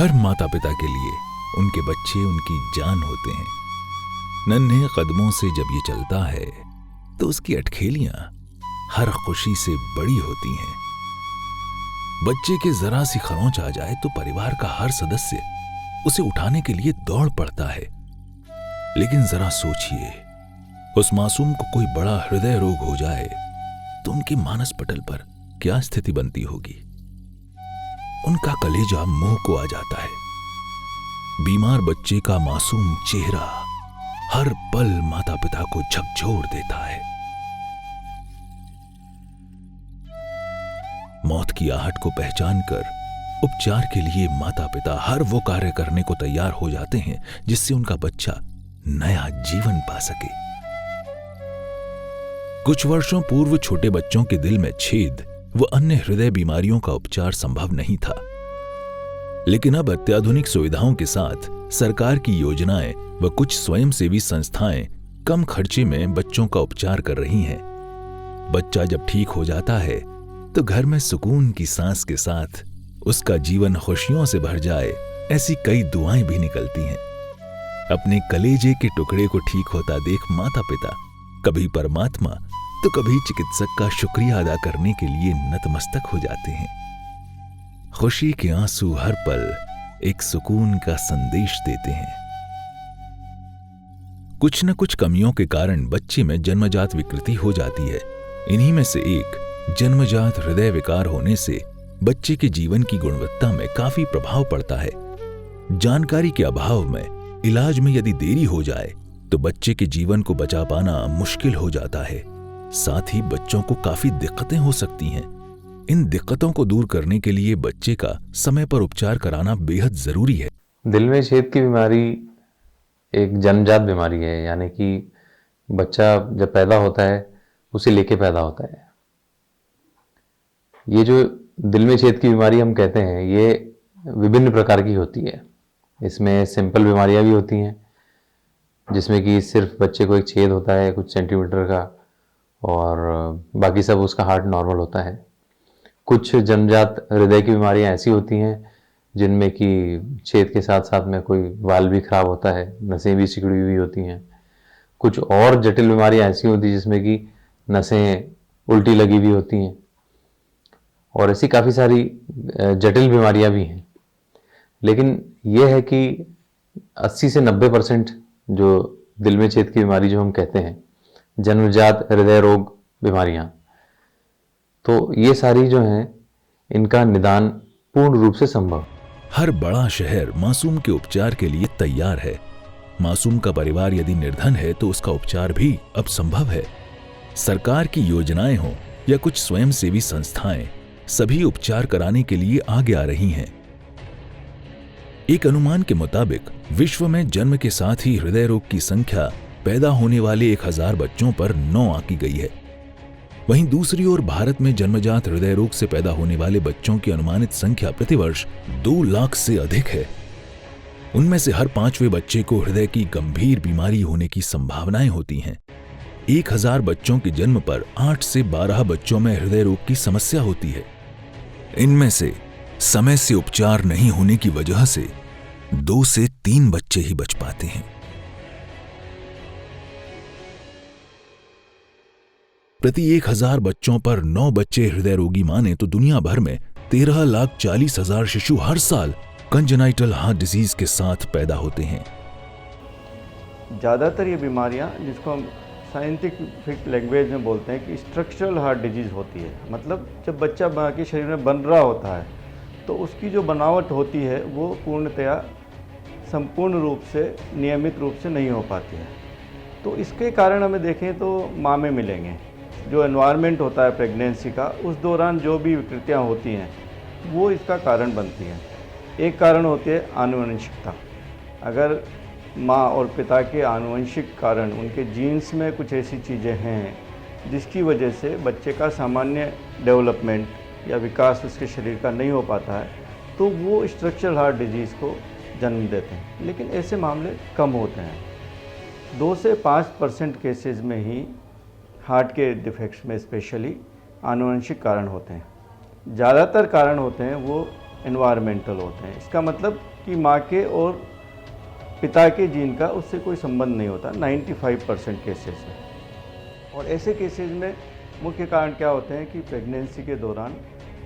हर माता पिता के लिए उनके बच्चे उनकी जान होते हैं। नन्हे कदमों से जब ये चलता है तो उसकी अटखेलियां हर खुशी से बड़ी होती हैं। बच्चे के जरा सी खरोंच आ जाए तो परिवार का हर सदस्य उसे उठाने के लिए दौड़ पड़ता है। लेकिन जरा सोचिए, उस मासूम को कोई बड़ा हृदय रोग हो जाए तो उनके मानस पटल पर क्या स्थिति बनती होगी। उनका कलेजा मुंह को आ जाता है। बीमार बच्चे का मासूम चेहरा हर पल माता पिता को झकझोर देता है। मौत की आहट को पहचान कर उपचार के लिए माता पिता हर वो कार्य करने को तैयार हो जाते हैं जिससे उनका बच्चा नया जीवन पा सके। कुछ वर्षों पूर्व छोटे बच्चों के दिल में छेद व अन्य हृदय बीमारियों का उपचार संभव नहीं था, लेकिन अब अत्याधुनिक सुविधाओं के साथ सरकार की योजनाएं व कुछ स्वयंसेवी संस्थाएं कम खर्चे में बच्चों का उपचार कर रही हैं। बच्चा जब ठीक हो जाता है तो घर में सुकून की सांस के साथ उसका जीवन खुशियों से भर जाए, ऐसी कई दुआएं भी निकलती हैं। अपने कलेजे के टुकड़े को ठीक होता देख माता पिता कभी परमात्मा तो कभी चिकित्सक का शुक्रिया अदा करने के लिए नतमस्तक हो जाते हैं। खुशी के आंसू हर पल एक सुकून का संदेश देते हैं। कुछ न कुछ कमियों के कारण बच्चे में जन्मजात विकृति हो जाती है। इन्हीं में से एक जन्मजात हृदय विकार होने से बच्चे के जीवन की गुणवत्ता में काफी प्रभाव पड़ता है। जानकारी के अभाव में इलाज में यदि देरी हो जाए तो बच्चे के जीवन को बचा पाना मुश्किल हो जाता है। साथ ही बच्चों को काफी दिक्कतें हो सकती हैं। इन दिक्कतों को दूर करने के लिए बच्चे का समय पर उपचार कराना बेहद जरूरी है। दिल में छेद की बीमारी एक जन्मजात बीमारी है, यानी कि बच्चा जब पैदा होता है उसे लेके पैदा होता है। ये जो दिल में छेद की बीमारी हम कहते हैं, ये विभिन्न प्रकार की होती है। इसमें सिंपल बीमारियां भी होती हैं जिसमें कि सिर्फ बच्चे को एक छेद होता है कुछ सेंटीमीटर का और बाकी सब उसका हार्ट नॉर्मल होता है। कुछ जन्मजात हृदय की बीमारियां ऐसी होती हैं जिनमें कि छेद के साथ साथ में कोई वाल्व भी खराब होता है, नसें भी सिकुड़ी हुई होती हैं। कुछ और जटिल बीमारियां ऐसी होती हैं जिसमें कि नसें उल्टी लगी हुई होती हैं और ऐसी काफ़ी सारी जटिल बीमारियां भी हैं। लेकिन यह है कि 80 से 90% जो दिल में छेद की बीमारी जो हम कहते हैं, जन्मजात हृदय रोग बीमारियां, तो ये सारी जो हैं इनका निदान पूर्ण रूप से संभव। हर बड़ा शहर मासूम के उपचार के लिए तैयार है। मासूम का परिवार यदि निर्धन है तो उसका उपचार भी अब संभव है। सरकार की योजनाएं हो या कुछ स्वयंसेवी संस्थाएं, सभी उपचार कराने के लिए आगे आ रही हैं। एक अनुमान के मुताबिक विश्व में जन्म के साथ ही हृदय रोग की संख्या पैदा होने वाले 1000 बच्चों पर 9 आंकी गई है। वहीं दूसरी ओर भारत में जन्मजात हृदय रोग से पैदा होने वाले बच्चों की अनुमानित संख्या प्रतिवर्ष 2 लाख से अधिक है। उनमें से हर 5वें बच्चे को हृदय की गंभीर बीमारी होने की संभावनाएं होती हैं। 1000 बच्चों के जन्म पर 8 से 12 बच्चों में हृदय रोग की समस्या होती है। इनमें से समय से उपचार नहीं होने की वजह से 2 से 3 बच्चे ही बच पाते हैं। प्रति 1000 बच्चों पर 9 बच्चे हृदय रोगी माने तो दुनिया भर में 13,40,000 शिशु हर साल कंजेनाइटल हार्ट डिजीज के साथ पैदा होते हैं। ज़्यादातर ये बीमारियां, जिसको हम साइंटिफिक लैंग्वेज में बोलते हैं कि स्ट्रक्चरल हार्ट डिजीज़ होती है, मतलब जब बच्चा बाकी शरीर में बन रहा होता है तो उसकी जो बनावट होती है वो पूर्णतया संपूर्ण रूप से नियमित रूप से नहीं हो पाती है। तो इसके कारण हमें देखें तो माँ में मिलेंगे। जो एनवायरनमेंट होता है प्रेगनेंसी का, उस दौरान जो भी विकृतियाँ होती हैं वो इसका कारण बनती हैं। एक कारण होती है आनुवंशिकता। अगर माँ और पिता के आनुवंशिक कारण, उनके जीन्स में कुछ ऐसी चीज़ें हैं जिसकी वजह से बच्चे का सामान्य डेवलपमेंट या विकास उसके शरीर का नहीं हो पाता है, तो वो स्ट्रक्चरल हार्ट डिजीज़ को जन्म देते हैं। लेकिन ऐसे मामले कम होते हैं। 2 से 5% केसेस में ही हार्ट के डिफेक्ट्स में स्पेशली आनुवंशिक कारण होते हैं। ज़्यादातर कारण होते हैं वो एनवायरमेंटल होते हैं। इसका मतलब कि माँ के और पिता के जीन का उससे कोई संबंध नहीं होता 95% केसेस में। और ऐसे केसेस में मुख्य कारण क्या होते हैं कि प्रेगनेंसी के दौरान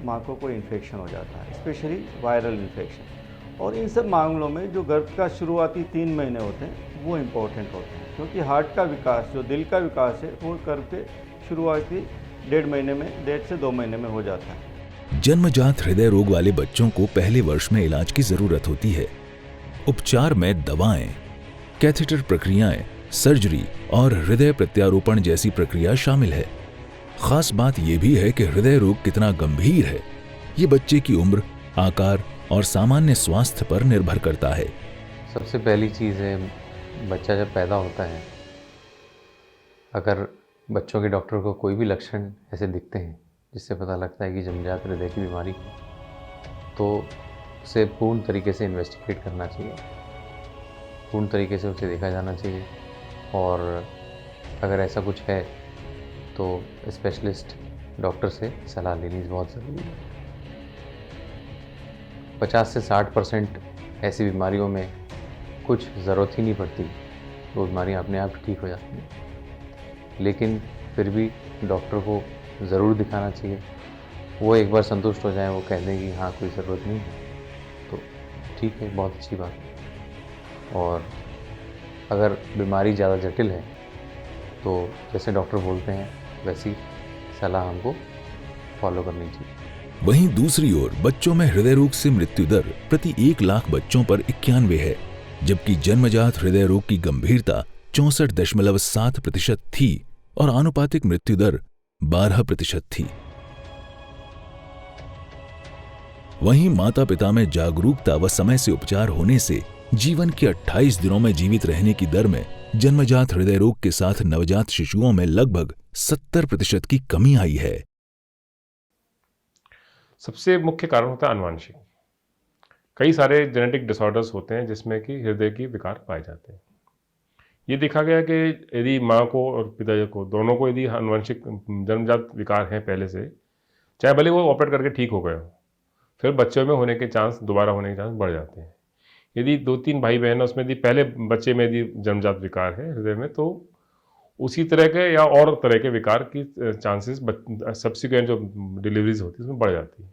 माँ को कोई इन्फेक्शन हो जाता है, स्पेशली वायरल इन्फेक्शन। और इन सब मामलों में जो गर्भ का शुरुआती 3 महीने होते हैं वो इम्पोर्टेंट होते हैं, क्योंकि हार्ट का विकास, जो दिल का विकास है, वो गर्भ के शुरुआती 1.5 से 2 महीने में हो जाता है। जन्मजात हृदय रोग वाले बच्चों को पहले वर्ष में इलाज की जरूरत होती है। उपचार में दवाएं, कैथेटर प्रक्रियाएं, सर्जरी और हृदय प्रत्यारोपण जैसी प्रक्रिया शामिल है। खास बात यह भी है कि हृदय रोग कितना गंभीर है, ये बच्चे की उम्र, आकार और सामान्य स्वास्थ्य पर निर्भर करता है। सबसे पहली चीज़ है, बच्चा जब पैदा होता है, अगर बच्चों के डॉक्टर को कोई भी लक्षण ऐसे दिखते हैं जिससे पता लगता है कि जन्मजात हृदय की बीमारी है, तो उसे पूर्ण तरीके से इन्वेस्टिगेट करना चाहिए, पूर्ण तरीके से उसे देखा जाना चाहिए। और अगर ऐसा कुछ है तो स्पेशलिस्ट डॉक्टर से सलाह लेनी बहुत ज़रूरी है। 50 से 60% ऐसी बीमारियों में कुछ ज़रूरत ही नहीं पड़ती, वो बीमारियाँ अपने आप ठीक हो जाती हैं, लेकिन फिर भी डॉक्टर को ज़रूर दिखाना चाहिए। वो एक बार संतुष्ट हो जाए, वो कह दें कि हाँ कोई ज़रूरत नहीं है, तो ठीक है, बहुत अच्छी बात है। और अगर बीमारी ज़्यादा जटिल है तो जैसे डॉक्टर बोलते हैं वैसी सलाह हमको फॉलो करनी चाहिए। वहीं दूसरी ओर बच्चों में हृदय रोग से मृत्यु दर प्रति 1 लाख बच्चों पर 91 है, जबकि जन्मजात हृदय रोग की गंभीरता 64.7% थी और आनुपातिक मृत्यु दर 12% थी। वहीं माता पिता में जागरूकता व समय से उपचार होने से जीवन के 28 दिनों में जीवित रहने की दर में जन्मजात हृदय रोग के साथ नवजात शिशुओं में लगभग 70% की कमी आई है। सबसे मुख्य कारण होता है आनुवंशिक। कई सारे जेनेटिक डिसऑर्डर्स होते हैं जिसमें कि हृदय की विकार पाए जाते हैं। ये देखा गया कि यदि माँ को और पिताजी को, दोनों को यदि आनुवंशिक जन्मजात विकार हैं पहले से, चाहे भले वो ऑपरेट करके ठीक हो गए हो, फिर बच्चों में होने के चांस, दोबारा होने के चांस बढ़ जाते हैं। यदि 2-3 भाई बहन हैं, उसमें यदि पहले बच्चे में यदि जन्मजात विकार है हृदय में, तो उसी तरह के या और तरह के विकार की चांसेस सब्सिक्वेंट जो डिलीवरीज होती है उसमें बढ़ जाती है।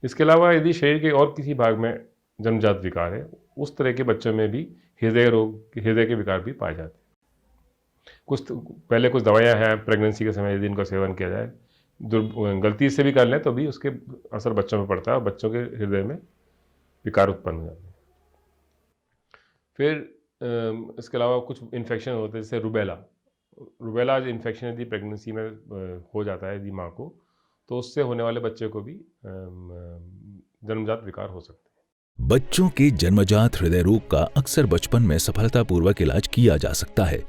इसके अलावा यदि शरीर के और किसी भाग में जन्मजात विकार है, उस तरह के बच्चों में भी हृदय के विकार भी पाए जाते हैं। पहले कुछ दवाइयाँ हैं प्रेगनेंसी के समय, यदि इनका सेवन किया जाए, जो गलती से भी कर लें तो भी उसके असर बच्चों में पड़ता है और बच्चों के हृदय में विकार उत्पन्न हो जाते हैं। फिर इसके अलावा कुछ इन्फेक्शन होते हैं, जैसे रूबेला इन्फेक्शन यदि प्रेगनेंसी में हो जाता है यदि माँ को, तो उससे होने वाले बच्चे को भी जन्मजात विकार हो सकते हैं। बच्चों के जन्मजात हृदय रोग का अक्सर बचपन में सफलतापूर्वक इलाज किया जा सकता है।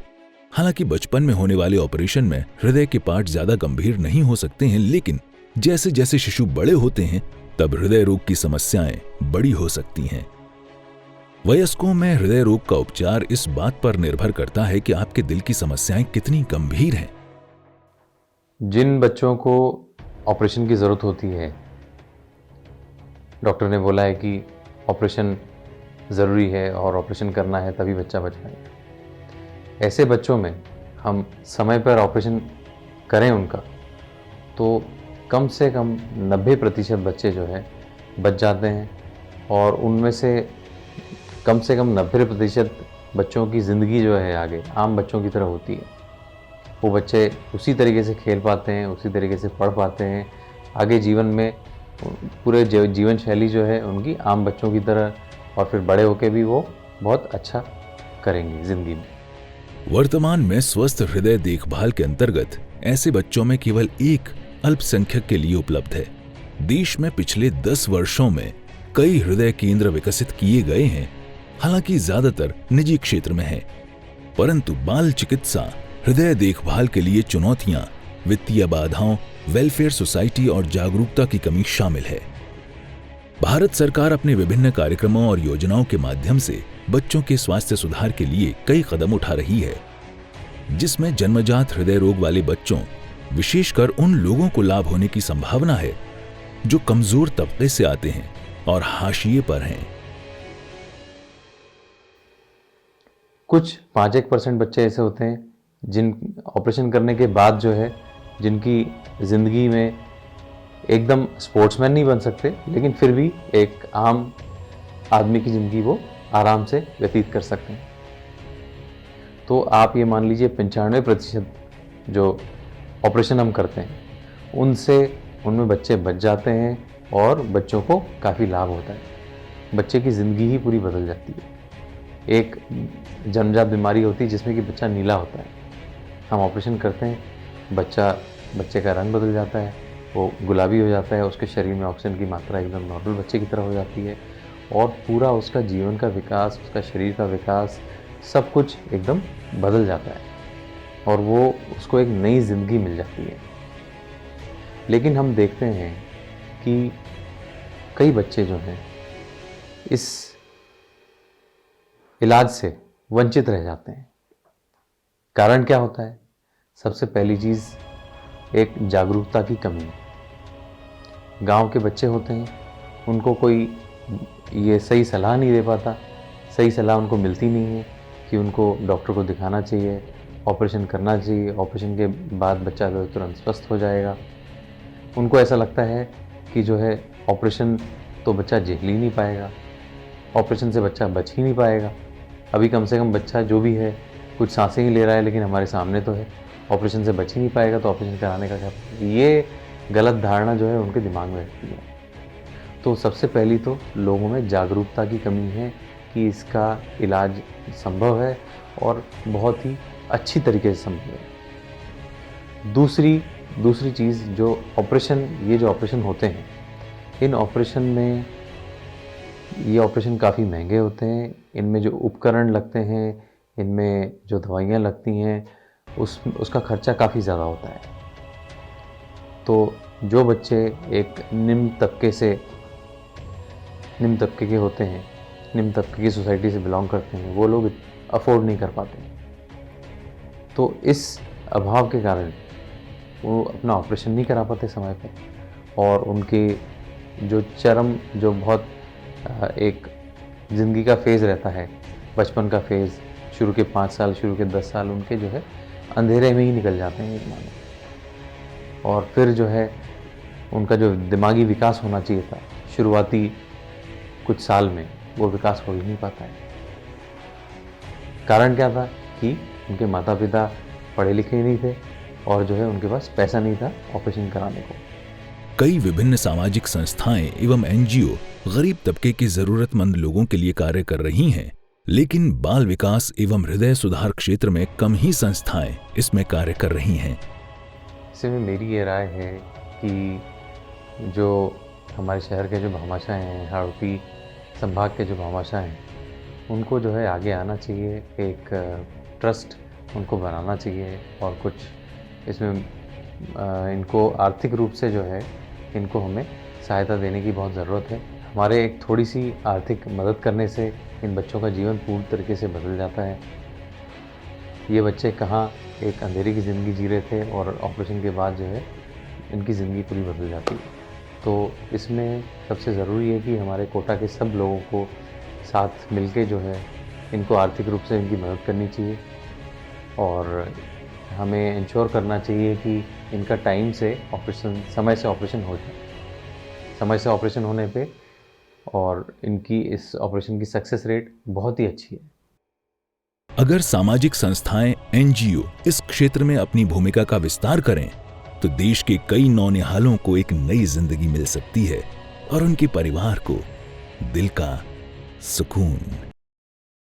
हालांकि बचपन में होने वाले ऑपरेशन में हृदय के पार्ट ज्यादा गंभीर नहीं हो सकते हैं, लेकिन जैसे जैसे शिशु बड़े होते हैं तब हृदय रोग की समस्याएं बड़ी हो सकती हैं। वयस्कों में हृदय रोग का उपचार इस बात पर निर्भर करता है कि आपके दिल की समस्याएं कितनी गंभीर हैं। जिन बच्चों को ऑपरेशन की ज़रूरत होती है, डॉक्टर ने बोला है कि ऑपरेशन ज़रूरी है और ऑपरेशन करना है तभी बच्चा बच पाएगा, ऐसे बच्चों में हम समय पर ऑपरेशन करें उनका, तो कम से कम 90% बच्चे जो है बच जाते हैं। और उनमें से कम 90% बच्चों की ज़िंदगी जो है आगे आम बच्चों की तरह होती है। वो बच्चे उसी तरीके से खेल पाते हैं, उसी तरीके से पढ़ पाते हैं, आगे जीवन में पूरे जीवन शैली जो है उनकी आम बच्चों की तरह, और फिर बड़े होके भी वो बहुत अच्छा करेंगे ज़िंदगी में। वर्तमान में स्वस्थ हृदय देखभाल के अंतर्गत ऐसे बच्चों में केवल एक अल्पसंख्यक के लिए उपलब्ध है। देश में पिछले 10 वर्षों में कई हृदय केंद्र विकसित किए गए हैं, हालांकि ज्यादातर निजी क्षेत्र में है, परंतु बाल चिकित्सा, हृदय देखभाल के लिए चुनौतियां, वित्तीय बाधाओं, वेलफेयर सोसाइटी और जागरूकता की कमी शामिल है। भारत सरकार अपने विभिन्न कार्यक्रमों और योजनाओं के माध्यम से बच्चों के स्वास्थ्य सुधार के लिए कई कदम उठा रही है, जिसमें जन्मजात हृदय रोग वाले बच्चों, विशेषकर उन लोगों को लाभ होने की संभावना है जो कमजोर तबके से आते हैं और हाशिए पर हैं। कुछ 5-1% बच्चे ऐसे होते हैं जिन ऑपरेशन करने के बाद जो है जिनकी ज़िंदगी में एकदम स्पोर्ट्समैन नहीं बन सकते, लेकिन फिर भी एक आम आदमी की ज़िंदगी वो आराम से व्यतीत कर सकते हैं। तो आप ये मान लीजिए 95% जो ऑपरेशन हम करते हैं उनमें बच्चे बच जाते हैं और बच्चों को काफ़ी लाभ होता है। बच्चे की ज़िंदगी ही पूरी बदल जाती है। एक जन्मजात बीमारी होती है जिसमें कि बच्चा नीला होता है, हम ऑपरेशन करते हैं, बच्चे का रंग बदल जाता है, वो गुलाबी हो जाता है, उसके शरीर में ऑक्सीजन की मात्रा एकदम नॉर्मल बच्चे की तरह हो जाती है और पूरा उसका जीवन का विकास, उसका शरीर का विकास, सब कुछ एकदम बदल जाता है और वो उसको एक नई ज़िंदगी मिल जाती है। लेकिन हम देखते हैं कि कई बच्चे जो हैं इस इलाज से वंचित रह जाते हैं। कारण क्या होता है? सबसे पहली चीज़ एक जागरूकता की कमी है। गांव के बच्चे होते हैं, उनको कोई ये सही सलाह नहीं दे पाता, सही सलाह उनको मिलती नहीं है कि उनको डॉक्टर को दिखाना चाहिए, ऑपरेशन करना चाहिए, ऑपरेशन के बाद बच्चा जो तुरंत स्वस्थ हो जाएगा। उनको ऐसा लगता है कि जो है ऑपरेशन तो बच्चा झेल ही नहीं पाएगा, ऑपरेशन से बच्चा बच ही नहीं पाएगा। अभी कम से कम बच्चा जो भी है कुछ सांसें ही ले रहा है लेकिन हमारे सामने तो है, ऑपरेशन से बच ही नहीं पाएगा तो ऑपरेशन कराने का क्या? ये गलत धारणा जो है उनके दिमाग में रहती है। तो सबसे पहली तो लोगों में जागरूकता की कमी है कि इसका इलाज संभव है और बहुत ही अच्छी तरीके से संभव है। दूसरी चीज़ जो ऑपरेशन होते हैं, इन ऑपरेशन में ये ऑपरेशन काफ़ी महंगे होते हैं। इनमें जो उपकरण लगते हैं, इनमें जो दवाइयाँ लगती हैं, उसका खर्चा काफ़ी ज़्यादा होता है। तो जो बच्चे एक निम्न तबके के होते हैं, निम्न तबके की सोसाइटी से बिलोंग करते हैं, वो लोग अफोर्ड नहीं कर पाते। तो इस अभाव के कारण वो अपना ऑपरेशन नहीं करा पाते समय पर और उनके जो बहुत एक ज़िंदगी का फेज़ रहता है, बचपन का फेज़, शुरू के 5 साल, शुरू के 10 साल उनके जो है अंधेरे में ही निकल जाते हैं एक मानो। और फिर जो है उनका जो दिमागी विकास होना चाहिए था शुरुआती कुछ साल में, वो विकास हो ही नहीं पाता है। कारण क्या था कि उनके माता पिता पढ़े लिखे नहीं थे और जो है उनके पास पैसा नहीं था ऑपरेशन कराने को। कई विभिन्न सामाजिक संस्थाएं एवं एनजीओ गरीब तबके के जरूरतमंद लोगों के लिए कार्य कर रही हैं, लेकिन बाल विकास एवं हृदय सुधार क्षेत्र में कम ही संस्थाएं इसमें कार्य कर रही हैं। इसमें मेरी ये राय है कि जो हमारे शहर के जो भामाशाह हैं, हाड़ौती संभाग के जो भामाशाह हैं, उनको जो है आगे आना चाहिए, एक ट्रस्ट उनको बनाना चाहिए और कुछ इसमें इनको आर्थिक रूप से जो है इनको हमें सहायता देने की बहुत ज़रूरत है। हमारे एक थोड़ी सी आर्थिक मदद करने से इन बच्चों का जीवन पूर्ण तरीके से बदल जाता है। ये बच्चे कहाँ एक अंधेरे की ज़िंदगी जी रहे थे और ऑपरेशन के बाद जो है इनकी ज़िंदगी पूरी बदल जाती है। तो इसमें सबसे ज़रूरी है कि हमारे कोटा के सब लोगों को साथ मिलके जो है इनको आर्थिक रूप से इनकी मदद करनी चाहिए और हमें इंश्योर करना चाहिए कि इनका समय से ऑपरेशन हो जाए। समय से ऑपरेशन होने पे और इनकी इस ऑपरेशन की सक्सेस रेट बहुत ही अच्छी है। अगर सामाजिक संस्थाएं, एनजीओ इस क्षेत्र में अपनी भूमिका का विस्तार करें तो देश के कई नौनिहालों को एक नई जिंदगी मिल सकती है और उनके परिवार को दिल का सुकून।